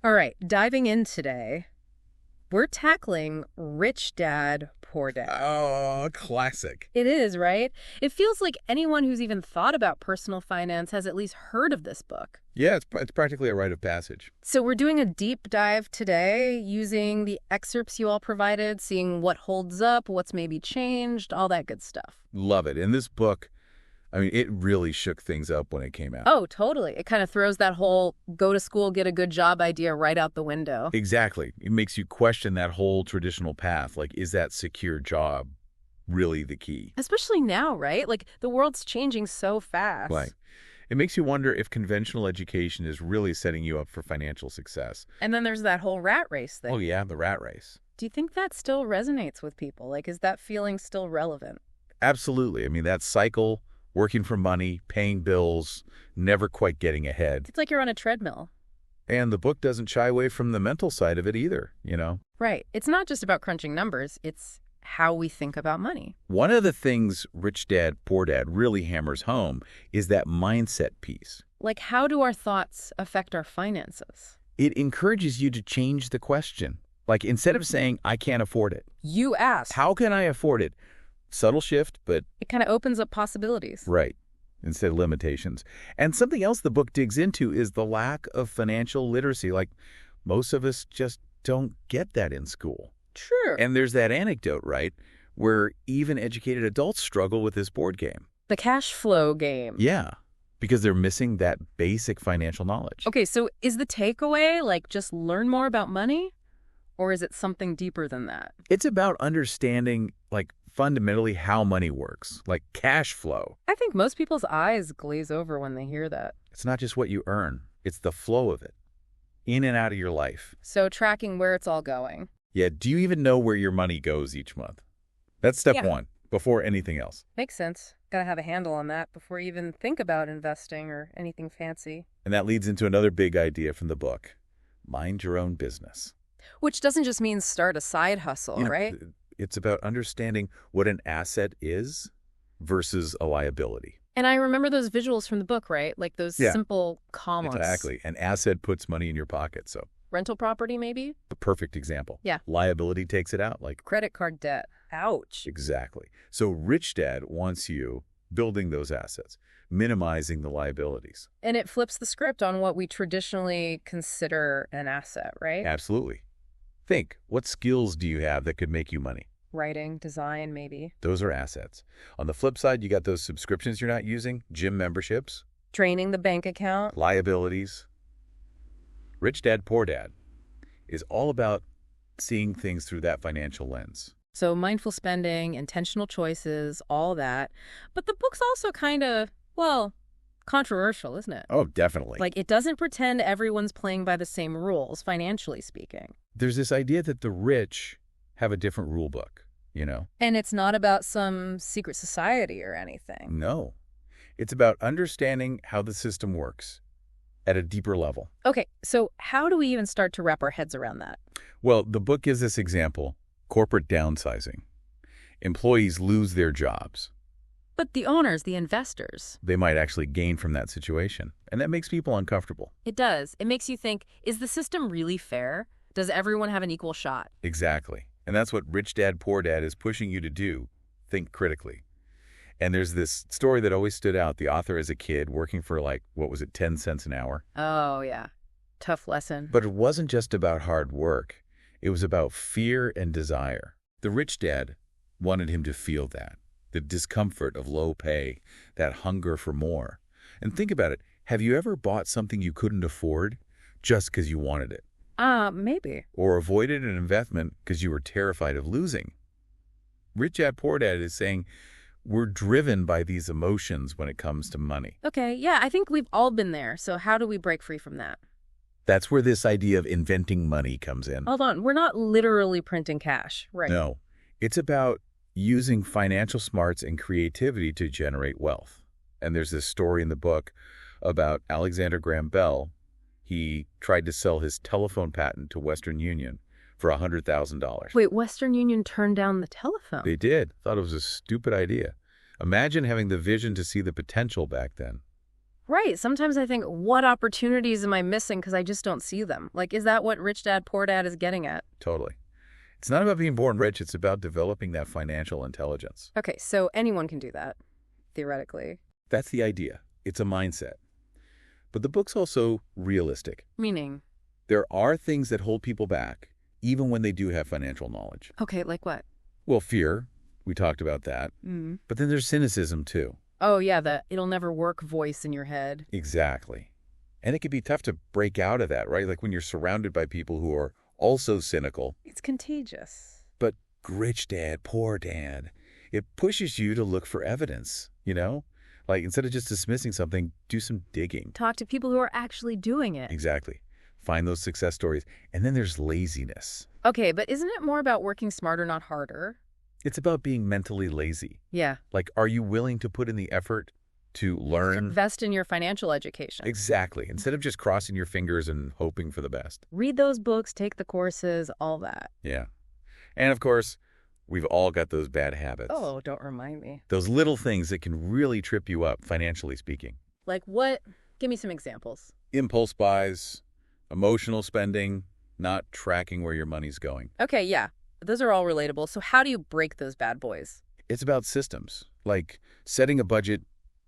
All right, diving in today, we're tackling Rich Dad, Poor Dad. Oh, classic. It is, right? It feels like anyone who's even thought about personal finance has at least heard of this book. Yeah, it's practically a rite of passage. So we're doing a deep dive today using the excerpts you all provided, seeing what holds up, what's maybe changed, all that good stuff. Love it. And this book, I mean, it really shook things up when it came out. Oh, totally. It kind of throws that whole go to school, get a good job idea right out the window. Exactly. It makes you question that whole traditional path. Like, is that secure job really the key? Especially now, right? Like, the world's changing so fast. Right. It makes you wonder if conventional education is really setting you up for financial success. And then there's that whole rat race thing. Oh, yeah, the rat race. Do you think that still resonates with people? Like, is that feeling still relevant? Absolutely. I mean, that cycle, working for money, paying bills, never quite getting ahead. It's like you're on a treadmill. And the book doesn't shy away from the mental side of it either, you know? Right. It's not just about crunching numbers. It's how we think about money. One of the things Rich Dad, Poor Dad really hammers home is that mindset piece. Like, how do our thoughts affect our finances? It encourages you to change the question. Like, instead of saying, I can't afford it, You ask. how can I afford it? Subtle shift, but It kind of opens up possibilities. right, instead of limitations. And something else the book digs into is the lack of financial literacy. Like, most of us just don't get that in school. True. And there's that anecdote, right, where even educated adults struggle with this board game. The cash flow game. Yeah, because they're missing that basic financial knowledge. Okay, so is the takeaway, like, just learn more about money? Or is it something deeper than that? It's about understanding, like, fundamentally how money works, like cash flow. I think most people's eyes glaze over when they hear that. It's not just what you earn, it's the flow of it, in and out of your life. So tracking where it's all going. Yeah, do you even know where your money goes each month? That's step Yeah. one, before anything else. Makes sense. Gotta have a handle on that before you even think about investing or anything fancy. And that leads into another big idea from the book. Mind your own business. Which doesn't just mean start a side hustle, Yeah, right? It's about understanding what an asset is versus a liability. And I remember those visuals from the book, right? Like those Yeah. simple commas. Exactly. An asset puts money in your pocket, so Rental property, maybe? the perfect example. Yeah. Liability takes it out, like Credit card debt. Ouch. exactly. So Rich Dad wants you building those assets, minimizing the liabilities. And it flips the script on what we traditionally consider an asset, right? Absolutely. Think, what skills do you have that could make you money? Writing, design, maybe. Those are assets. On the flip side, you got those subscriptions you're not using, gym memberships, Draining the bank account. liabilities. Rich Dad, Poor Dad is all about seeing things through that financial lens. So mindful spending, intentional choices, all that. But the book's also kind of, well, controversial, isn't it? Oh, definitely. Like, it doesn't pretend everyone's playing by the same rules, financially speaking. There's this idea that the rich have a different rule book, you know? And it's not about some secret society or anything. No. It's about understanding how the system works at a deeper level. Okay, so how do we even start to wrap our heads around that? Well, the book gives this example, corporate downsizing. Employees lose their jobs. But the owners, the investors, They might actually gain from that situation, and that makes people uncomfortable. it does. It makes you think, is the system really fair? Does everyone have an equal shot? Exactly. And that's what Rich Dad, Poor Dad is pushing you to do. Think critically. And there's this story that always stood out. The author as a kid working for, like, what was it, 10 cents an hour? Oh, yeah. Tough lesson. But it wasn't just about hard work. It was about fear and desire. The rich dad wanted him to feel that, the discomfort of low pay, that hunger for more. And think about it. Have you ever bought something you couldn't afford just because you wanted it? Maybe. Or avoided an investment because you were terrified of losing? Rich Dad, Poor Dad is saying we're driven by these emotions when it comes to money. Okay, yeah, I think we've all been there. So how do we break free from that? That's where this idea of inventing money comes in. Hold on, we're not literally printing cash, right? No, it's about using financial smarts and creativity to generate wealth. And there's this story in the book about Alexander Graham Bell. He tried to sell his telephone patent to Western Union for $100,000. Wait, Western Union turned down the telephone? They did. Thought it was a stupid idea. Imagine having the vision to see the potential back then. Right. Sometimes I think, what opportunities am I missing because I just don't see them? Like, is that what Rich Dad, Poor Dad is getting at? Totally. It's not about being born rich, it's about developing that financial intelligence. Okay, so anyone can do that, theoretically. That's the idea. It's a mindset. But the book's also realistic. Meaning? There are things that hold people back, even when they do have financial knowledge. Okay, like what? Well, fear, we talked about that. Mm. But then there's cynicism, too. Oh, yeah, the it'll never work voice in your head. Exactly. And it can be tough to break out of that, right? Like when you're surrounded by people who are also cynical. It's contagious. But Rich Dad, Poor Dad, it pushes you to look for evidence, you know? Like instead of just dismissing something, do some digging. Talk to people who are actually doing it. Exactly. Find those success stories. And then there's laziness. Okay, but isn't it more about working smarter, not harder? It's about being mentally lazy. Yeah. Like, are you willing to put in the effort to learn? Invest in your financial education. Exactly. Instead of just crossing your fingers and hoping for the best. Read those books, take the courses, all that. Yeah. And of course, we've all got those bad habits. Oh, don't remind me. Those little things that can really trip you up, financially speaking. Like what? Give me some examples. Impulse buys, emotional spending, not tracking where your money's going. Okay, yeah. Those are all relatable. So how do you break those bad boys? It's about systems, like setting a budget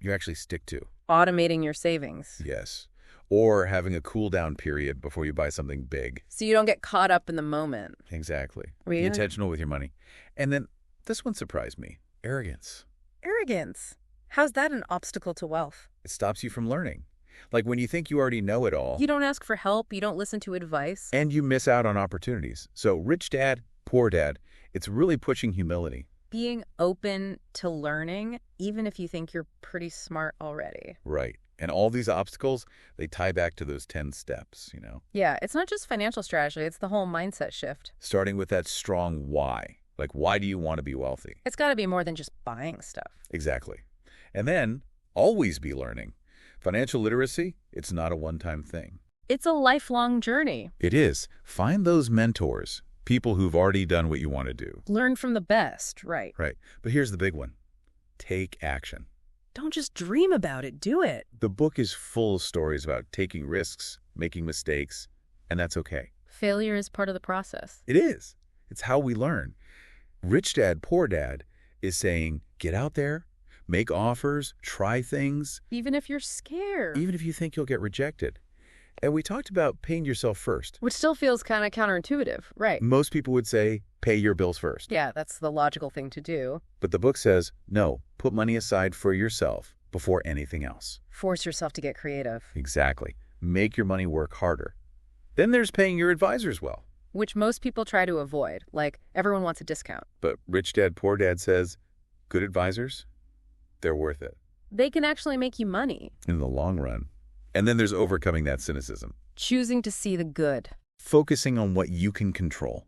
you actually stick to. Automating your savings. Yes. Or having a cool down period before you buy something big. So you don't get caught up in the moment. Exactly. Really? Be intentional with your money. And then this one surprised me. Arrogance. Arrogance. How's that an obstacle to wealth? It stops you from learning. Like when you think you already know it all. You don't ask for help. You don't listen to advice. And you miss out on opportunities. So Rich Dad, Poor Dad, it's really pushing humility. Being open to learning, even if you think you're pretty smart already. Right. And all these obstacles, they tie back to those 10 steps, you know? Yeah, it's not just financial strategy. It's the whole mindset shift. Starting with that strong why. Like, why do you want to be wealthy? It's got to be more than just buying stuff. Exactly. And then always be learning. Financial literacy, it's not a one-time thing. It's a lifelong journey. It is. Find those mentors, people who've already done what you want to do. Learn from the best, right? Right. But here's the big one. Take action. Don't just dream about it, do it. The book is full of stories about taking risks, making mistakes, and that's okay. Failure is part of the process. It is. It's how we learn. Rich Dad, Poor Dad is saying, get out there, make offers, try things. Even if you're scared. Even if you think you'll get rejected. And we talked about paying yourself first. Which still feels kind of counterintuitive, right? Most people would say, pay your bills first. Yeah, that's the logical thing to do. But the book says, no, put money aside for yourself before anything else. Force yourself to get creative. Exactly. Make your money work harder. Then there's paying your advisors well. Which most people try to avoid. Like, everyone wants a discount. But Rich Dad, Poor Dad says, good advisors, they're worth it. They can actually make you money. In the long run. And then there's overcoming that cynicism. Choosing to see the good. Focusing on what you can control.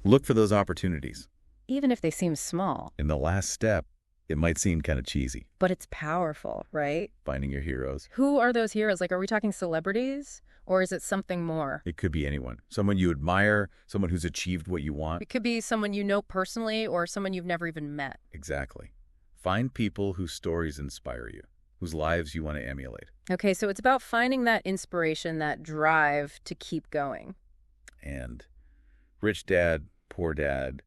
Look for those opportunities. Even if they seem small. In the last step, it might seem kind of cheesy. But it's powerful, right? Finding your heroes. Who are those heroes? Like, are we talking celebrities? Or is it something more? It could be anyone. Someone you admire, someone who's achieved what you want. It could be someone you know personally or someone you've never even met. Exactly. Find people whose stories inspire you, whose lives you want to emulate. Okay, so it's about finding that inspiration, that drive to keep going. And Rich Dad, Poor Dad,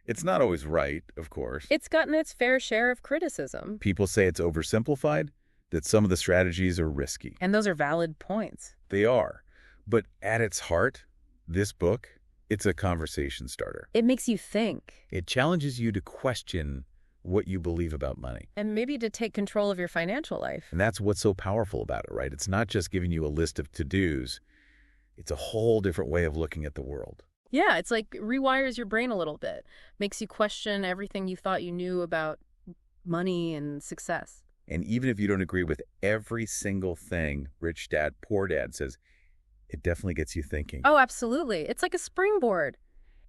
it's not always right, of course. It's gotten its fair share of criticism. People say it's oversimplified, that some of the strategies are risky. And those are valid points. They are. But at its heart, this book, it's a conversation starter. It makes you think. It challenges you to question what you believe about money. And maybe to take control of your financial life. And that's what's so powerful about it, right? It's not just giving you a list of to-dos. It's a whole different way of looking at the world. Yeah, it's like rewires your brain a little bit. Makes you question everything you thought you knew about money and success. And even if you don't agree with every single thing Rich Dad, Poor Dad says, it definitely gets you thinking. Oh, absolutely. It's like a springboard.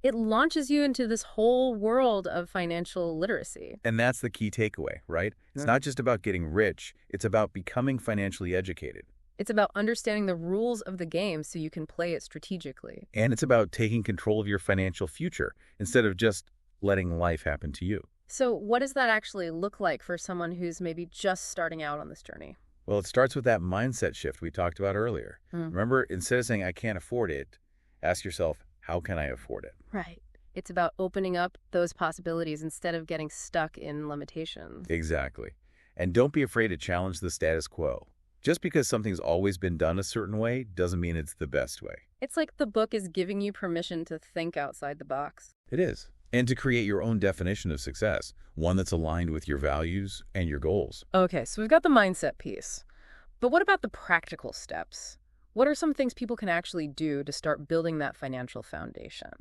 It launches you into this whole world of financial literacy. And that's the key takeaway, right? It's not just about getting rich. It's about becoming financially educated. It's about understanding the rules of the game so you can play it strategically. And it's about taking control of your financial future instead of just letting life happen to you. So what does that actually look like for someone who's maybe just starting out on this journey? Well, it starts with that mindset shift we talked about earlier. Hmm. Remember, instead of saying, I can't afford it, ask yourself, how can I afford it? Right. It's about opening up those possibilities instead of getting stuck in limitations. Exactly. And don't be afraid to challenge the status quo. Just because something's always been done a certain way doesn't mean it's the best way. It's like the book is giving you permission to think outside the box. It is. And to create your own definition of success, one that's aligned with your values and your goals. Okay, so we've got the mindset piece. But what about the practical steps? What are some things people can actually do to start building that financial foundation?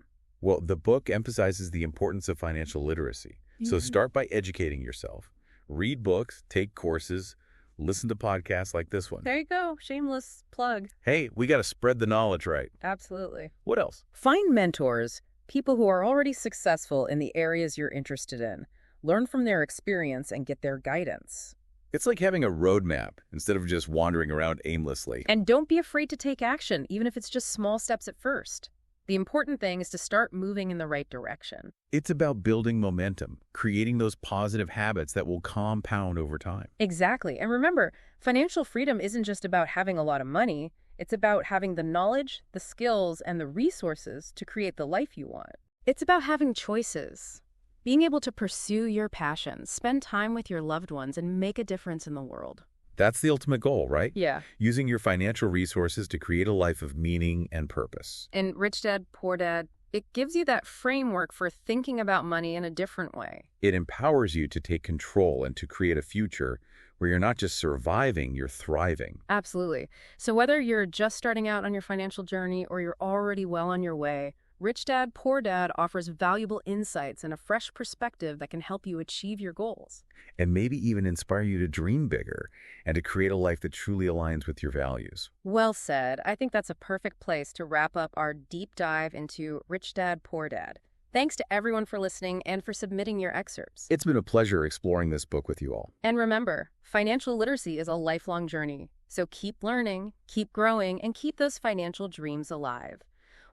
Well, the book emphasizes the importance of financial literacy. So start by educating yourself. Read books, take courses, listen to podcasts like this one. There you go. Shameless plug. Hey, we got to spread the knowledge, right? Absolutely. What else? Find mentors, people who are already successful in the areas you're interested in. Learn from their experience and get their guidance. It's like having a roadmap instead of just wandering around aimlessly. And don't be afraid to take action, even if it's just small steps at first. The important thing is to start moving in the right direction. It's about building momentum, creating those positive habits that will compound over time. Exactly. And remember, financial freedom isn't just about having a lot of money. It's about having the knowledge, the skills, and the resources to create the life you want. It's about having choices, being able to pursue your passions, spend time with your loved ones, and make a difference in the world. That's the ultimate goal, right? Yeah. Using your financial resources to create a life of meaning and purpose. And Rich Dad, Poor Dad, it gives you that framework for thinking about money in a different way. It empowers you to take control and to create a future where you're not just surviving, you're thriving. Absolutely. So whether you're just starting out on your financial journey or you're already well on your way, Rich Dad, Poor Dad offers valuable insights and a fresh perspective that can help you achieve your goals. And maybe even inspire you to dream bigger and to create a life that truly aligns with your values. Well said. I think that's a perfect place to wrap up our deep dive into Rich Dad, Poor Dad. Thanks to everyone for listening and for submitting your excerpts. It's been a pleasure exploring this book with you all. And remember, financial literacy is a lifelong journey. So keep learning, keep growing, and keep those financial dreams alive.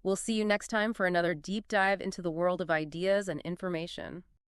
We'll see you next time for another deep dive into the world of ideas and information.